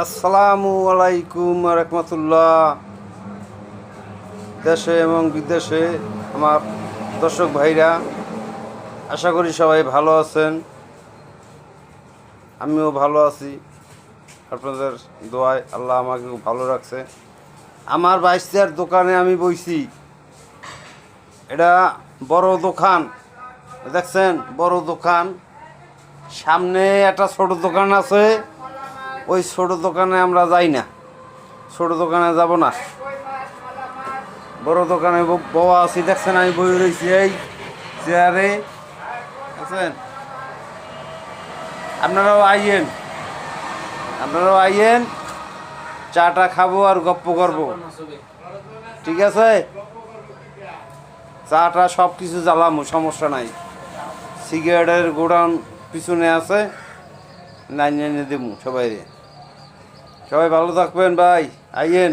আসসালামু আলাইকুম রহমতুল্লাহ। দেশে এবং বিদেশে আমার দর্শক ভাইরা, আশা করি সবাই ভালো আছেন। আমিও ভালো আছি, আপনাদের দোয়ায় আল্লাহ আমাকে ভালো রাখছে। আমার বাইশটার দোকানে আমি বইছি। এটা বড় দোকান, দেখছেন, বড় দোকান। সামনে একটা ছোট দোকান আছে, ওই ছোট দোকানে আমরা যাই না, ছোট দোকানে যাব না। বড় দোকানে বওয়া আছি, দেখছেন আমি বই রয়েছি এই চেয়ারে, দেখছেন। আপনারাও আইয়েন, চাটা খাবো আর গপ্প করবো, ঠিক আছে? চাটা সব কিছু জ্বালামো, সমস্যা নাই। সিগারেটের গোডাউন পিছনে আছে, লাইন লাইনে দেবো সবাই। সবাই ভালো থাকবেন ভাই, আইয়েন।